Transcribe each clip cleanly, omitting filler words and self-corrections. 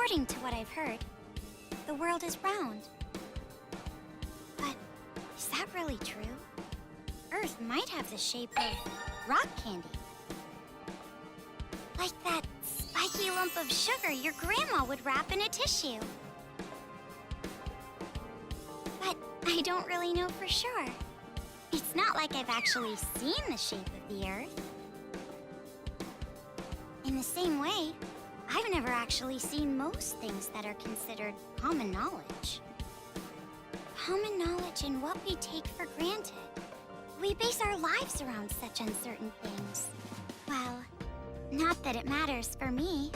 According to what I've heard, the world is round. But is that really true? Earth might have the shape of rock candy. Like that spiky lump of sugar your grandma would wrap in a tissue. But I don't really know for sure. It's not like I've actually seen the shape of the Earth. In the same way, I've never actually seen most things that are considered common knowledge. Common knowledge in what we take for granted. We base our lives around such uncertain things. Well, not that it matters for me.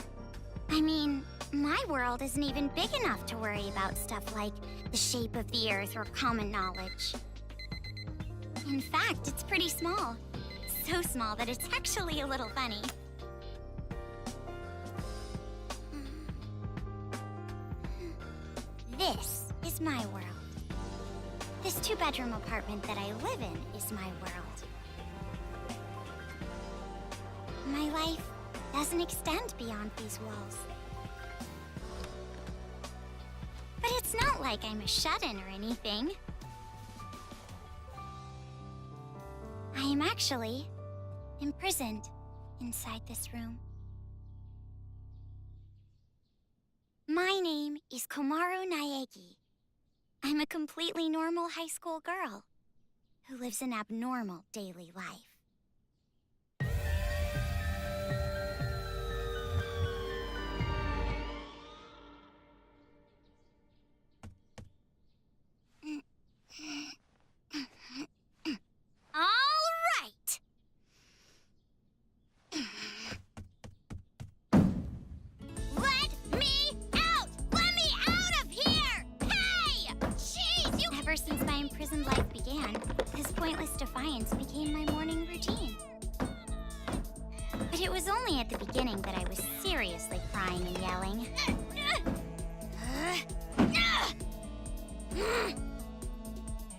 I mean, my world isn't even big enough to worry about stuff like the shape of the Earth or common knowledge. In fact, it's pretty small. So small that it's actually a little funny. This is my world. This two-bedroom apartment that I live in is my world. My life doesn't extend beyond these walls. But it's not like I'm a shut-in or anything. I am actually imprisoned inside this room. My name is Komaru Naegi. I'm a completely normal high school girl who lives an abnormal daily life. All right! Let me out! Let me out of here! Hey! Jeez, you... Ever since my imprisoned life began, this pointless defiance became my morning routine. But it was only at the beginning that I was seriously crying and yelling.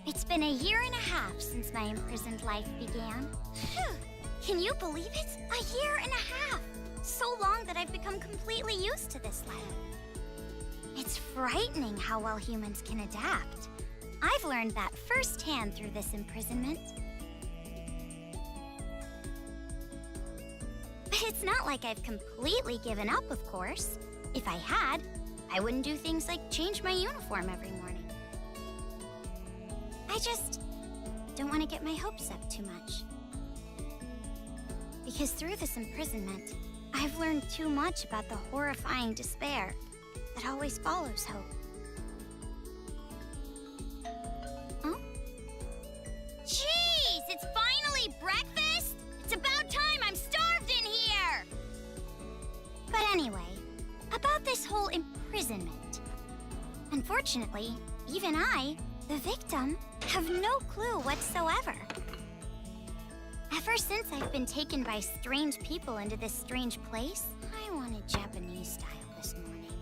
It's been a year and a half since my imprisoned life began. Can you believe it? A year and a half! So long that I've become completely used to this life. It's frightening how well humans can adapt. I've learned that firsthand through this imprisonment. But it's not like I've completely given up, of course. If I had, I wouldn't do things like change my uniform every morning. I just don't want to get my hopes up too much. Because through this imprisonment, I've learned too much about the horrifying despair that always follows hope. Huh? Jeez, it's finally breakfast? It's about time, I'm starved in here! But anyway, about this whole imprisonment. Unfortunately, even I, the victim, have no clue whatsoever. Ever since I've been taken by strange people into this strange place, I wanted Japanese style this morning.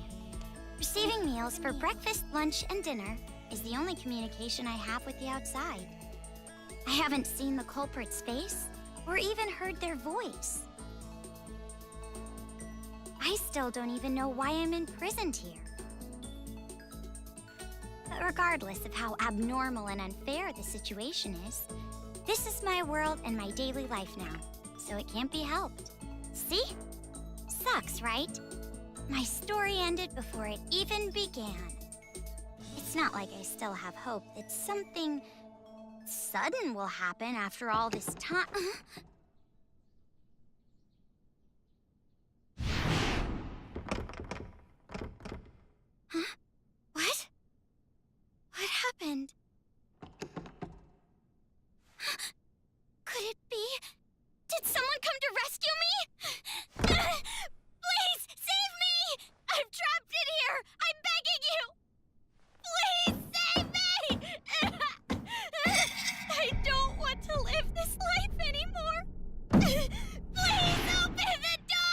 Receiving meals for breakfast, lunch, and dinner is the only communication I have with the outside. I haven't seen the culprit's face or even heard their voice. I still don't even know why I'm imprisoned here. But regardless of how abnormal and unfair the situation is, this is my world and my daily life now, so it can't be helped. See? Sucks, right? My story ended before it even began. It's not like I still have hope that something sudden will happen after all this time. Huh? What? What happened? Could it be? Did someone come to rescue me? Please, save me! I'm trapped in here! I'm begging you! Please, save me! I don't want to live this life anymore! Please open the door!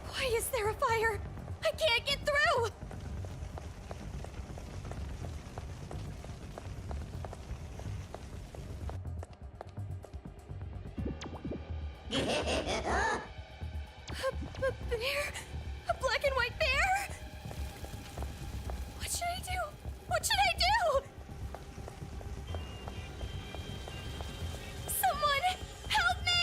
Why is there a fire? I can't get through! A bear? A black and white bear? What should I do? What should I do? Someone help me!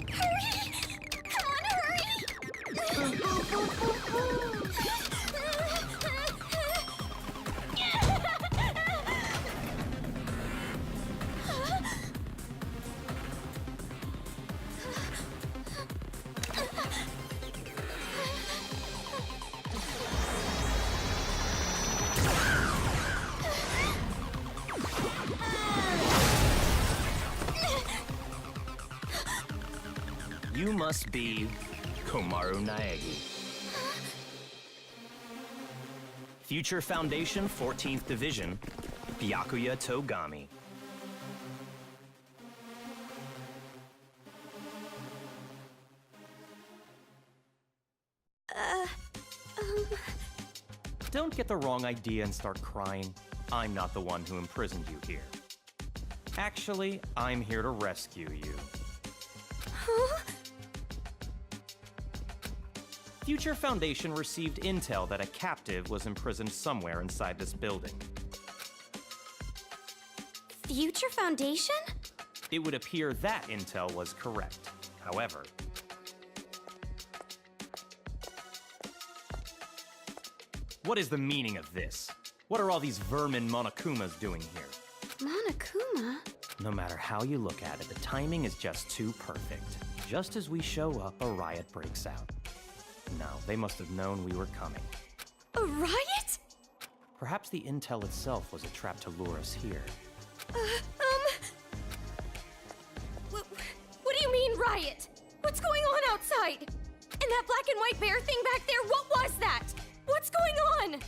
Hurry! Come on, hurry! You must be Komaru Naegi. Future Foundation 14th Division, Byakuya Togami. Don't get the wrong idea and start crying. I'm not the one who imprisoned you here. Actually, I'm here to rescue you. Huh? Future Foundation received intel that a captive was imprisoned somewhere inside this building. Future Foundation? It would appear that intel was correct. However, what is the meaning of this? What are all these vermin Monokumas doing here? Monokuma? No matter how you look at it, the timing is just too perfect. Just as we show up, a riot breaks out. No, they must have known we were coming. A riot? Perhaps the intel itself was a trap to lure us here. What do you mean, riot? What's going on outside? And that black and white bear thing back there, what was that? What's going on?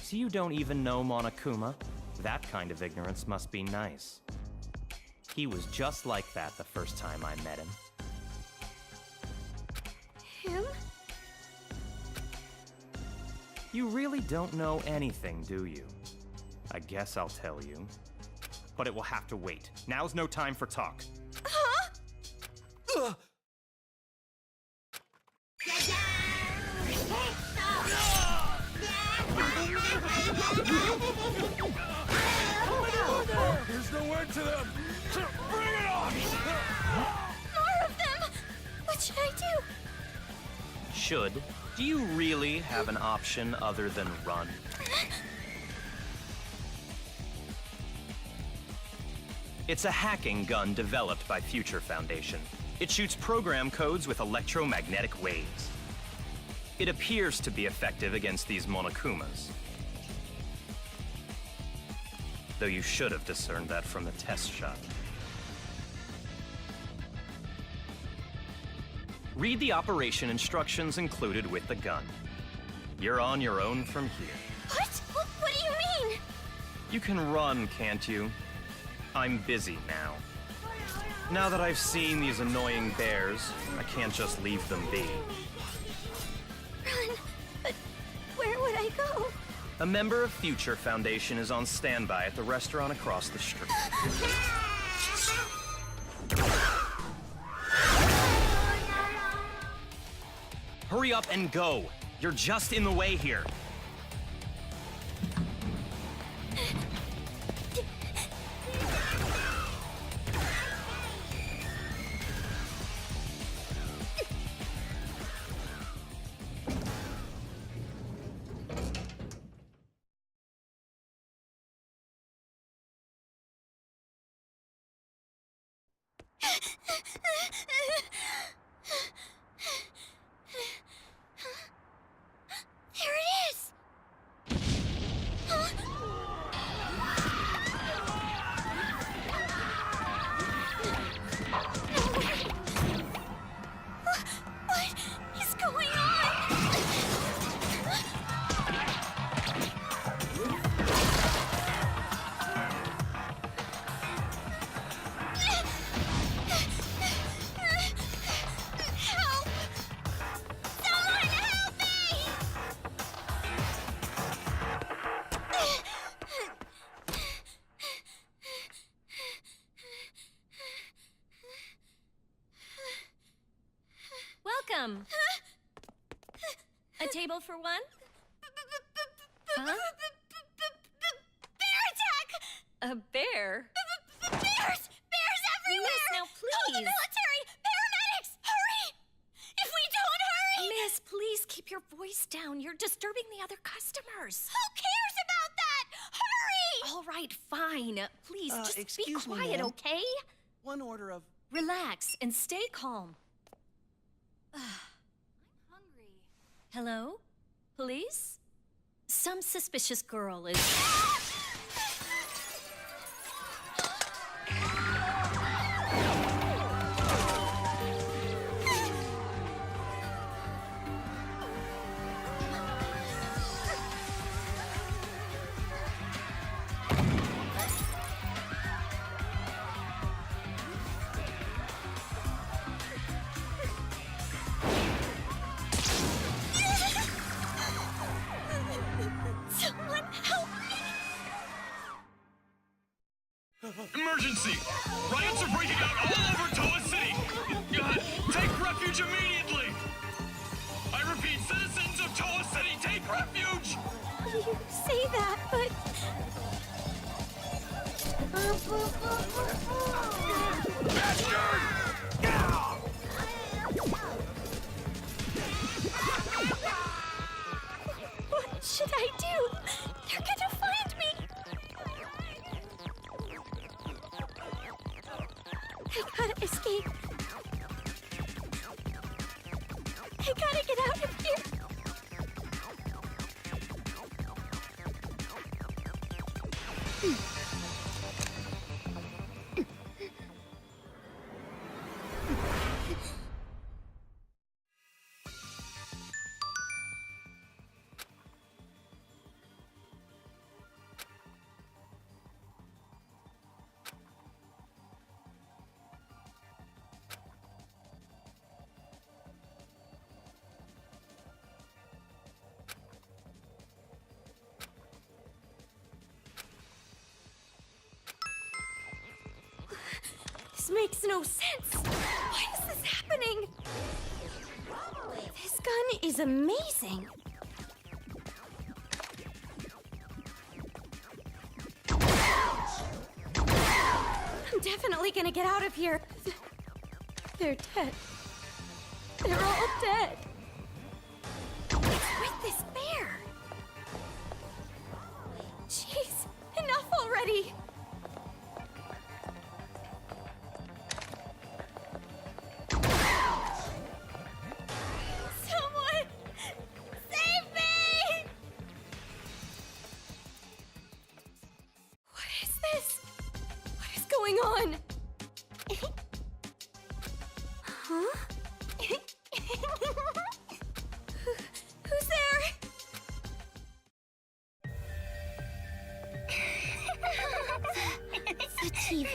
So you don't even know Monokuma? That kind of ignorance must be nice. He was just like that the first time I met him. Him? You really don't know anything, do you? I guess I'll tell you. But it will have to wait. Now's no time for talk. Huh? Ugh. There's no end to them! Bring it on! More of them! What should I do? Should? Do you really have an option other than run? It's a hacking gun developed by Future Foundation. It shoots program codes with electromagnetic waves. It appears to be effective against these Monokumas. Though you should have discerned that from the test shot. Read the operation instructions included with the gun. You're on your own from here. What? What do you mean? You can run, can't you? I'm busy now. Now that I've seen these annoying bears, I can't just leave them be. Run? But where would I go? A member of Future Foundation is on standby at the restaurant across the street. Hurry up and go! You're just in the way here. There it is! A table for one? Huh? Bear attack! A bear? Bears! Bears everywhere! Miss, now Call the please! military! Paramedics! Hurry! If we don't hurry! Miss, please keep your voice down. You're disturbing the other customers. Who cares about that? Hurry! All right, fine. Please, just be excuse me, quiet, ma'am. okay? One order of... Relax and stay calm. I'm hungry. Hello? Police? Some suspicious girl is... Someone help me! Emergency! Riots are breaking out all over Toa City! Take refuge immediately! I repeat, citizens of Toa City, take refuge! You say that, but... Bastard! What should I do? They're gonna find me! I gotta escape. I gotta get out of here. This makes no sense. Why is this happening? This gun is amazing. I'm definitely gonna get out of here. They're dead. They're all dead. It's with this bear. Jeez, enough already. Someone save me! What is this? What is going on? Huh? Who's there? The TV.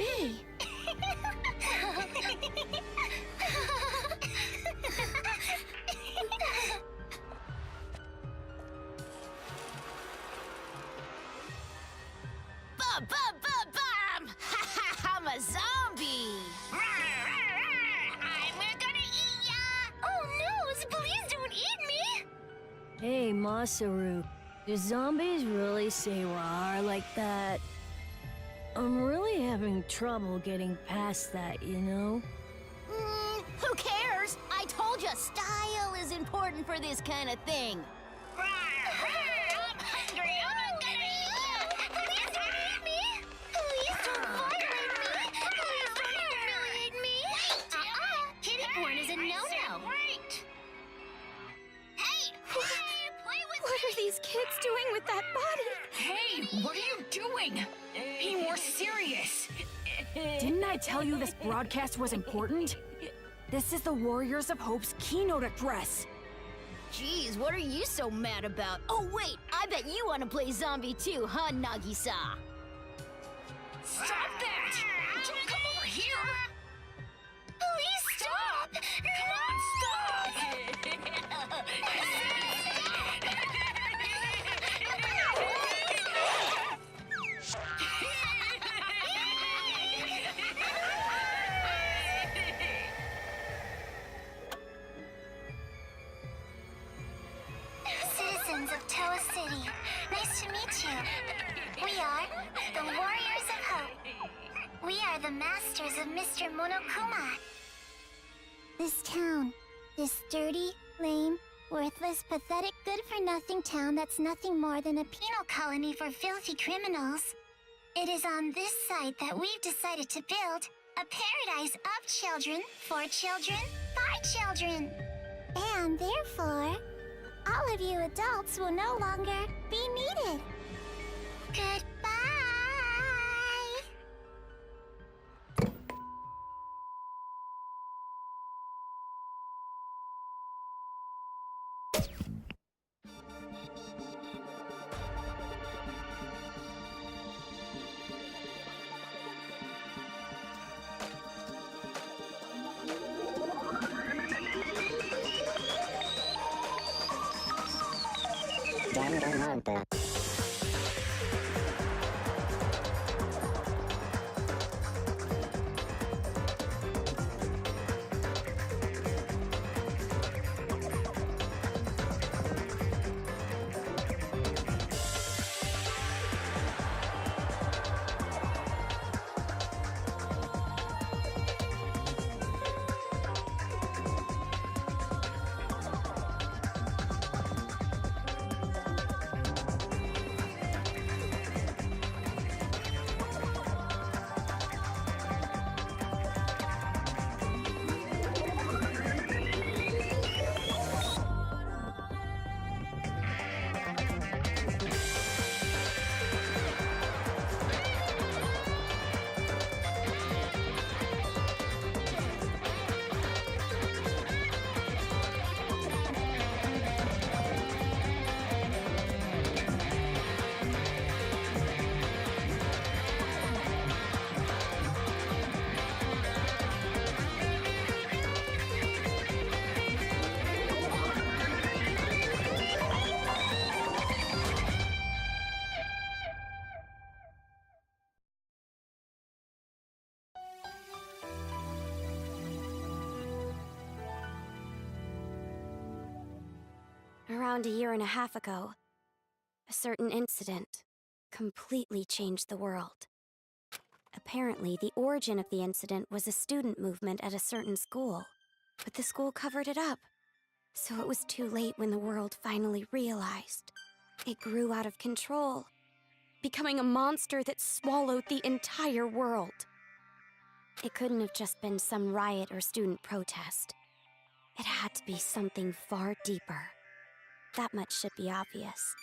Bum, bum, bum, bum! I'm a zombie! We're gonna eat ya! Oh no, please don't eat me! Hey, Masaru, do zombies really say "rawr" like that? I'm really having trouble getting past that, you know? Who cares? I told you, style is important for this kind of thing. I'm hungry. I'm gonna eat you. Please don't eat me. Please don't violate me. Please don't humiliate me. Kitty porn is a no-no. Wait. Hey, play with What are these kids doing with that body? Hey, what are you doing? Be more serious. Didn't I tell you this broadcast was important? This is the Warriors of Hope's keynote address. Jeez, what are you so mad about? Oh, wait, I bet you want to play zombie too, huh, Nagisa? Stop that! Don't come over here! Please stop! Come on, stop! citizens of Toa City. Nice to meet you. We are the Warriors of Hope. We are the masters of Mr. Monokuma. This town, this dirty, lame, worthless, pathetic, good-for-nothing town that's nothing more than a penal colony for filthy criminals. It is on this site that we've decided to build a paradise of children, for children, by children. And therefore, all of you adults will no longer be needed. Goodbye! Danganronpa. Around a year and a half ago, a certain incident completely changed the world. Apparently, the origin of the incident was a student movement at a certain school, but the school covered it up. So it was too late when the world finally realized. It grew out of control, becoming a monster that swallowed the entire world. It couldn't have just been some riot or student protest. It had to be something far deeper. That much should be obvious.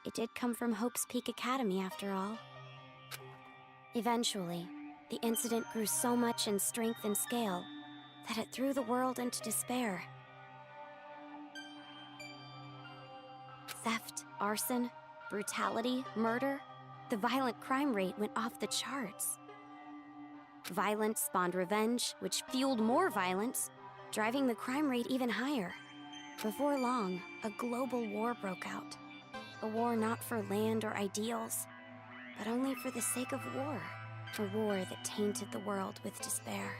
It did come from Hope's Peak Academy, after all. Eventually, the incident grew so much in strength and scale that it threw the world into despair. Theft, arson, brutality, murder, the violent crime rate went off the charts. Violence spawned revenge, which fueled more violence, driving the crime rate even higher. Before long, a global war broke out. A war not for land or ideals, but only for the sake of war. A war that tainted the world with despair.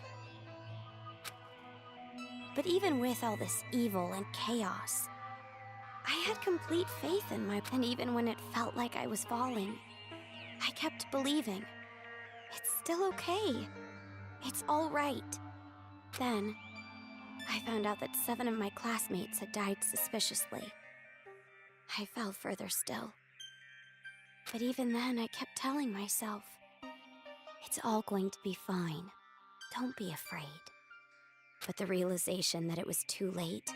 But even with all this evil and chaos, I had complete faith in and even when it felt like I was falling, I kept believing. It's still okay. It's all right. Then, I found out that 7 of my classmates had died suspiciously. I fell further still. But even then, I kept telling myself, it's all going to be fine. Don't be afraid. But the realization that it was too late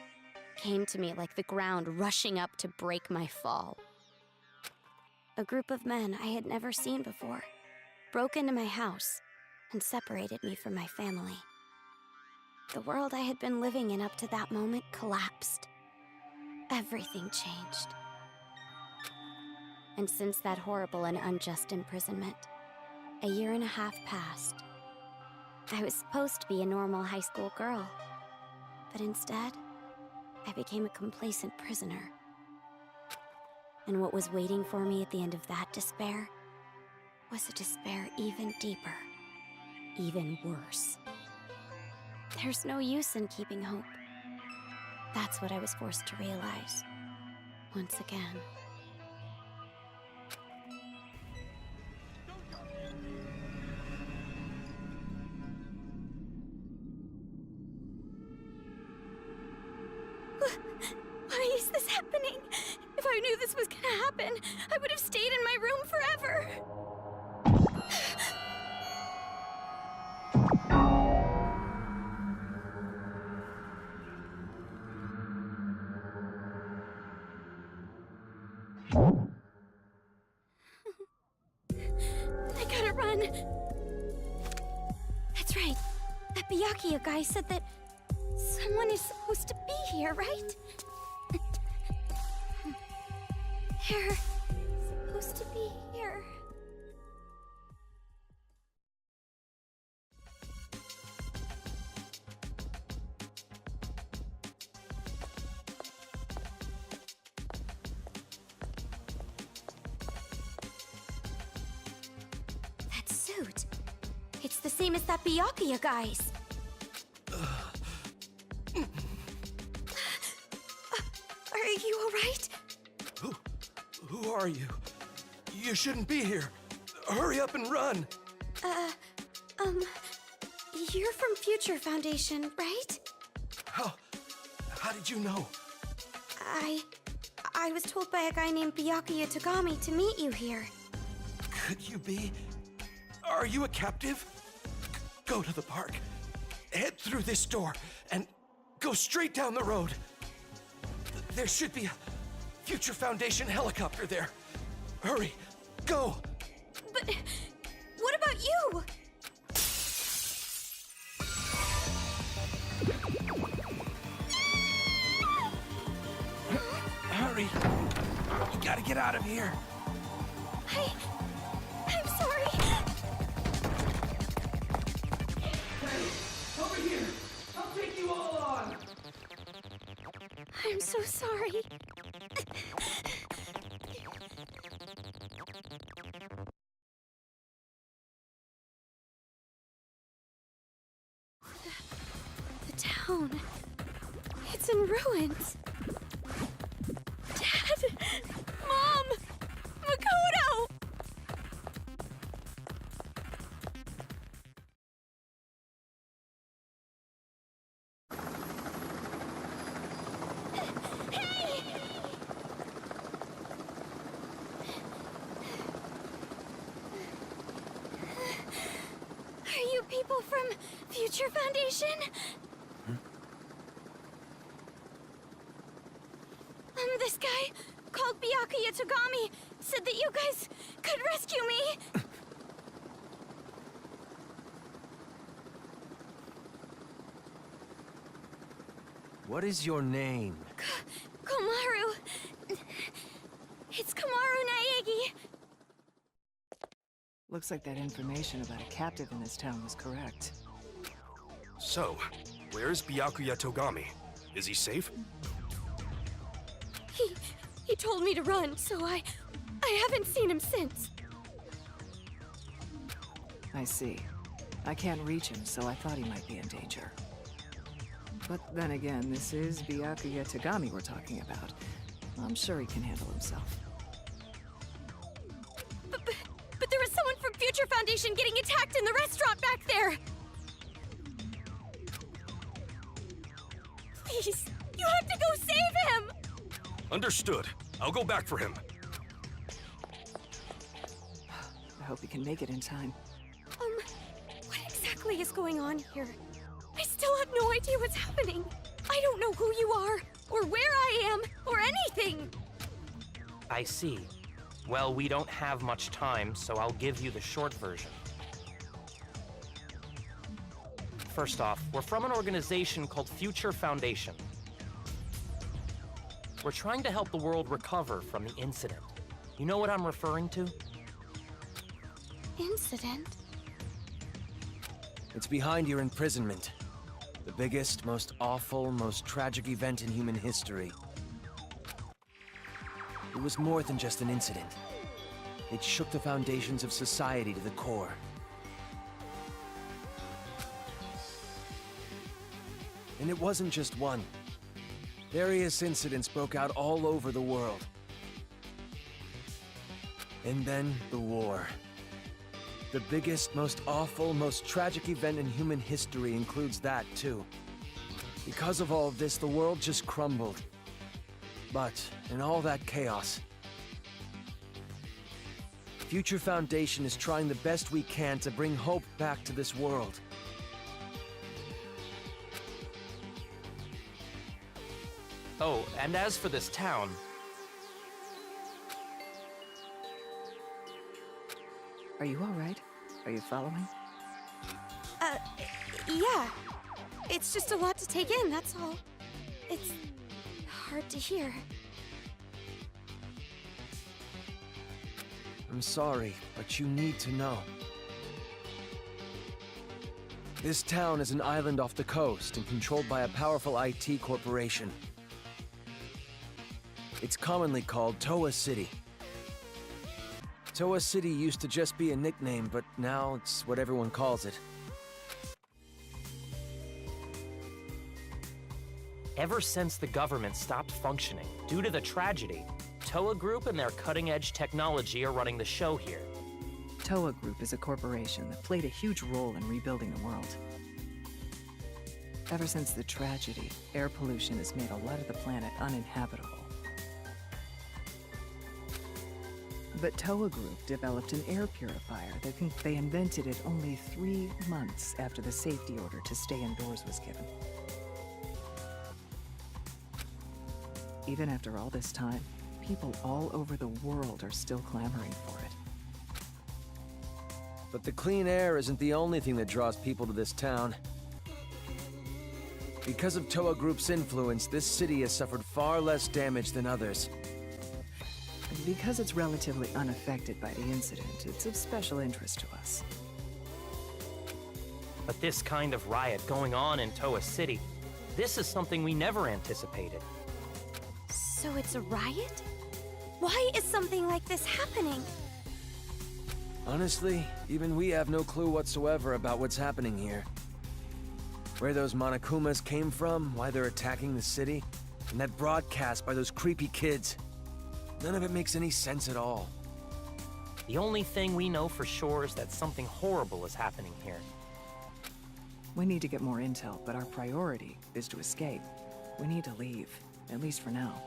came to me like the ground rushing up to break my fall. A group of men I had never seen before broke into my house and separated me from my family. The world I had been living in up to that moment collapsed. Everything changed. And since that horrible and unjust imprisonment, a year and a half passed. I was supposed to be a normal high school girl, but instead, I became a complacent prisoner. And what was waiting for me at the end of that despair was a despair even deeper, even worse. There's no use in keeping hope. That's what I was forced to realize. once again. Why is this happening? If I knew this was gonna happen, I would have stayed in my room forever. I gotta run. That's right. That Byakuya guy said that someone is supposed to be here, right? They're supposed to be here. That suit. It's the same as that Byakuya guy's. Are you alright? Who are you? You shouldn't be here. Hurry up and run. You're from Future Foundation, right? How did you know? I was told by a guy named Byakuya Togami to meet you here. Could you be? Are you a captive? Go to the park. Head through this door and go straight down the road. There should be a Future Foundation helicopter there. Hurry, go! But what about you? Hurry! You gotta get out of here. I'm sorry. Hey, over here! I'll take you all on! I'm so sorry. The town. It's in ruins. Dad! Mom! Makoto! Hey! Are you people from Future Foundation? This guy, called Byakuya Togami, said that you guys could rescue me. What is your name? Komaru. It's Komaru Naegi. Looks like that information about a captive in this town was correct. So, where's Byakuya Togami? Is he safe? He told me to run, so I haven't seen him since. I see. I can't reach him, so I thought he might be in danger. But then again, this is Byakuya Togami we're talking about. I'm sure he can handle himself. But there was someone from Future Foundation getting attacked in the restaurant back there! Please, you have to go save him! Understood. I'll go back for him. I hope he can make it in time. What exactly is going on here? I still have no idea what's happening. I don't know who you are, or where I am, or anything. I see. Well, we don't have much time, so I'll give you the short version. First off, we're from an organization called Future Foundation. We're trying to help the world recover from the incident. You know what I'm referring to? Incident? It's behind your imprisonment. The biggest, most awful, most tragic event in human history. It was more than just an incident. It shook the foundations of society to the core. And it wasn't just one. Various incidents broke out all over the world. And then the war. The biggest, most awful, most tragic event in human history includes that, too. Because of all of this, the world just crumbled. But, in all that chaos, Future Foundation is trying the best we can to bring hope back to this world. Oh, and as for this town, Are you all right? Are you following? Yeah. It's just a lot to take in, that's all. It's hard to hear. I'm sorry, but you need to know. This town is an island off the coast and controlled by a powerful IT corporation. It's commonly called Toa City. Toa City used to just be a nickname, but now it's what everyone calls it. ever since the government stopped functioning due to the tragedy, Toa Group and their cutting-edge technology are running the show here. Toa Group is a corporation that played a huge role in rebuilding the world. Ever since the tragedy, air pollution has made a lot of the planet uninhabitable. But Toa Group developed an air purifier that they invented it only 3 months after the safety order to stay indoors was given. Even after all this time, people all over the world are still clamoring for it. But the clean air isn't the only thing that draws people to this town. Because of Toa Group's influence, this city has suffered far less damage than others. Because it's relatively unaffected by the incident, it's of special interest to us. But this kind of riot going on in Toa City, this is something we never anticipated. So it's a riot? Why is something like this happening? Honestly, even we have no clue whatsoever about what's happening here. Where those Monokumas came from, why they're attacking the city, and that broadcast by those creepy kids. None of it makes any sense at all. The only thing we know for sure is that something horrible is happening here. We need to get more intel, but our priority is to escape. We need to leave, at least for now.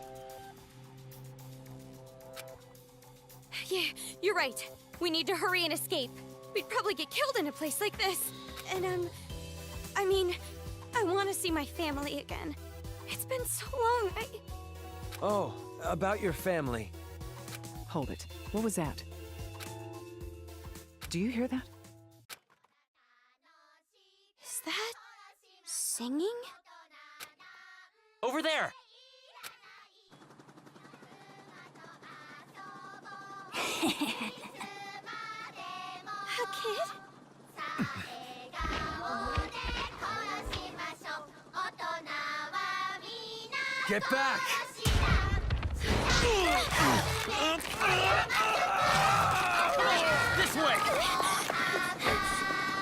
Yeah, you're right. We need to hurry and escape. We'd probably get killed in a place like this. And, I want to see my family again. It's been so long, Oh, about your family. Hold it. What was that? Do you hear that? Is that... singing? Over there! A kid? Get back! This way!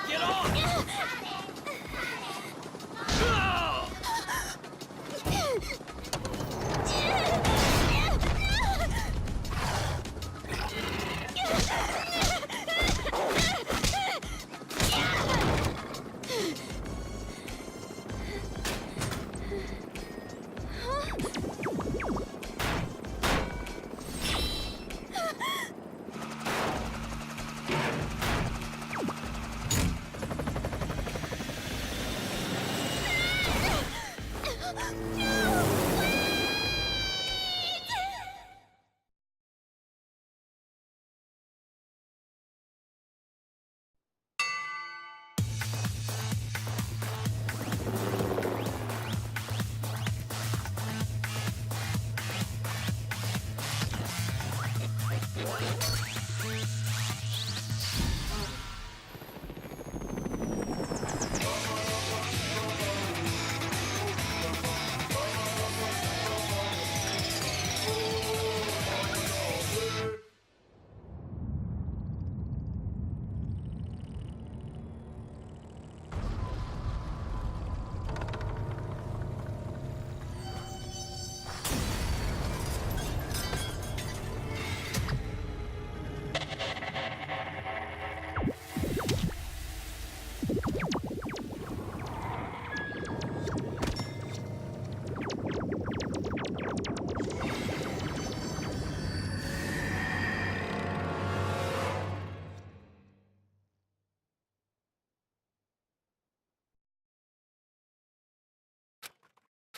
Get on!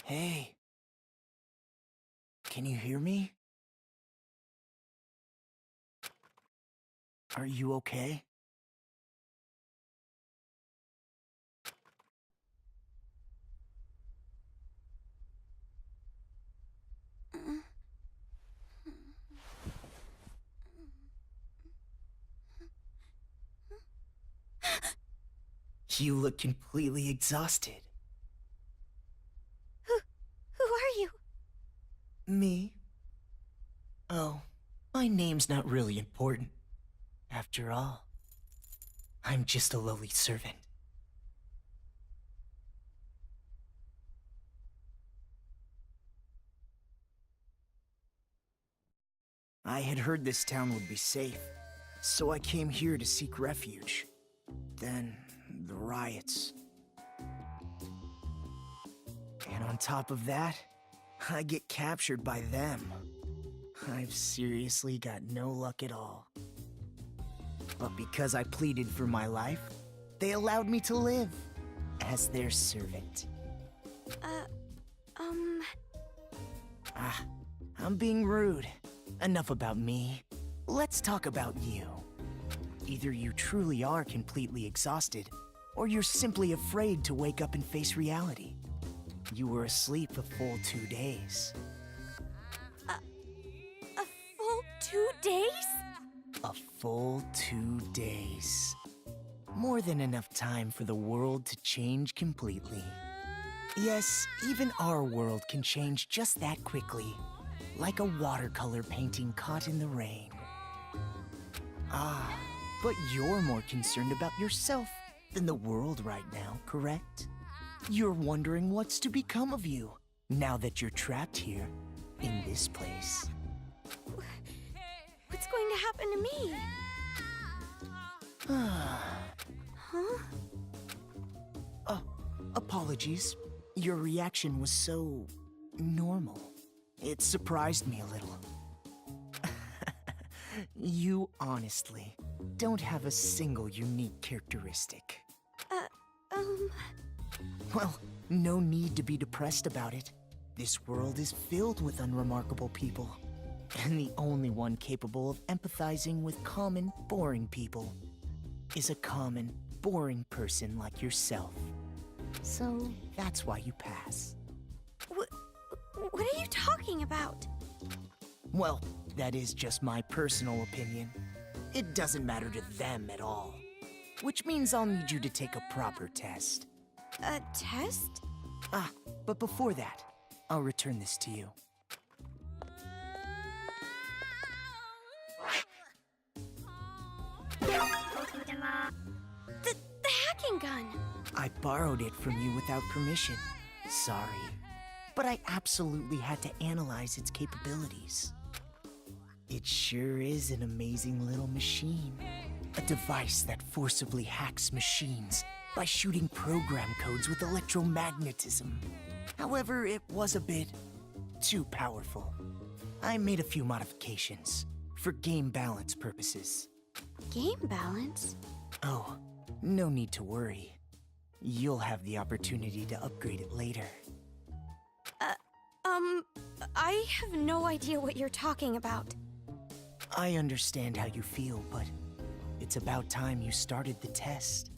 Hey. Can you hear me? Are you okay? You look completely exhausted. Who are you? Me? Oh, my name's not really important. After all, I'm just a lowly servant. I had heard this town would be safe, so I came here to seek refuge. Then, the riots. And on top of that, I get captured by them. I've seriously got no luck at all. But because I pleaded for my life, they allowed me to live as their servant. I'm being rude. Enough about me. Let's talk about you. Either you truly are completely exhausted, or you're simply afraid to wake up and face reality. You were asleep a full 2 days. A full 2 days? A full 2 days. More than enough time for the world to change completely. Yes, even our world can change just that quickly. Like a watercolor painting caught in the rain. But you're more concerned about yourself than the world right now, correct? You're wondering what's to become of you, now that you're trapped here, in this place. What's going to happen to me? Huh? Apologies. Your reaction was so normal. It surprised me a little. You honestly don't have a single unique characteristic. Well, no need to be depressed about it. This world is filled with unremarkable people. And the only one capable of empathizing with common, boring people is a common, boring person like yourself. So that's why you pass. What are you talking about? Well, that is just my personal opinion. It doesn't matter to them at all. Which means I'll need you to take a proper test. A test? But before that, I'll return this to you. The hacking gun! I borrowed it from you without permission. Sorry. But I absolutely had to analyze its capabilities. It sure is an amazing little machine. A device that forcibly hacks machines by shooting program codes with electromagnetism. However, it was a bit too powerful. I made a few modifications for game balance purposes. Game balance? Oh, no need to worry. You'll have the opportunity to upgrade it later. I have no idea what you're talking about. I understand how you feel, but it's about time you started the test.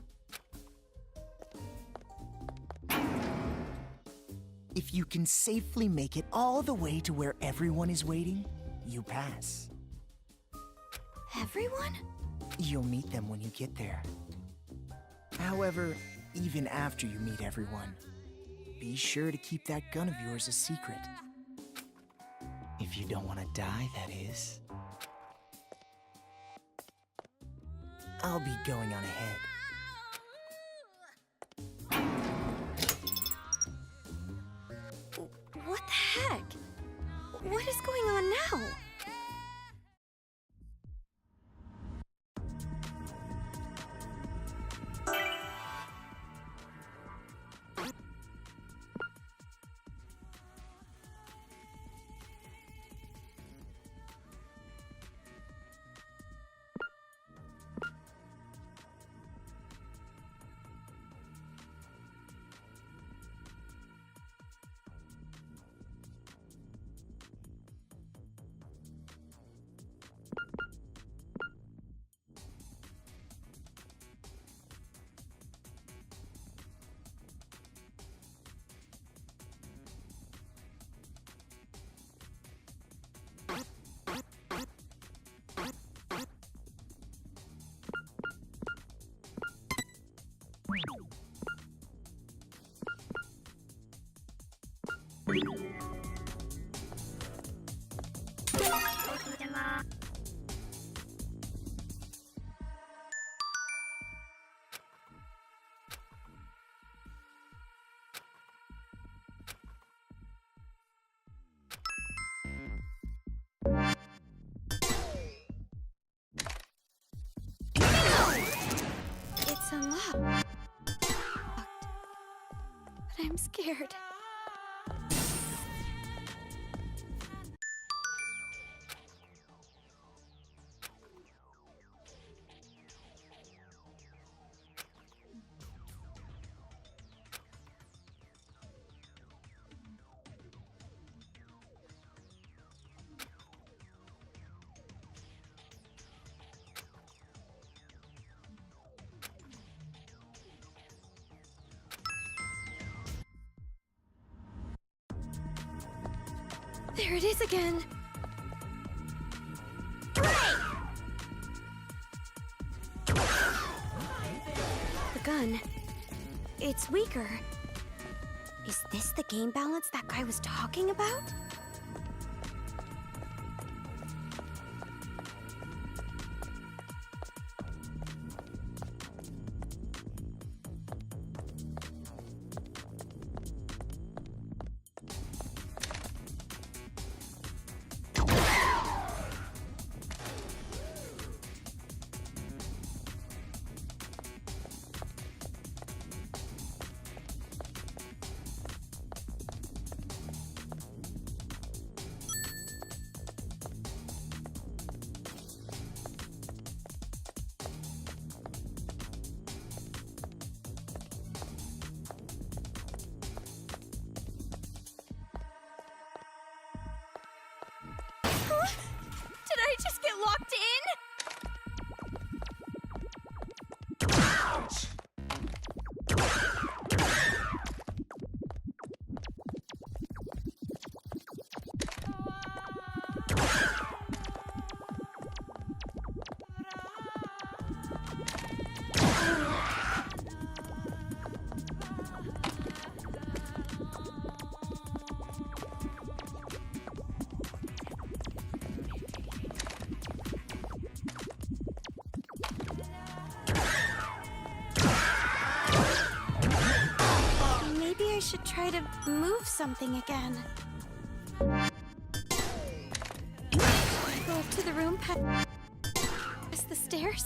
If you can safely make it all the way to where everyone is waiting, you pass. Everyone? You'll meet them when you get there. However, even after you meet everyone, be sure to keep that gun of yours a secret. If you don't want to die, that is. I'll be going on ahead. What the heck? What is going on now? It's unlocked. But I'm scared. There it is again. The gun. It's weaker. Is this the game balance that guy was talking about? Did I just get locked in? Maybe I should try to move something again. Go up to the room past the stairs.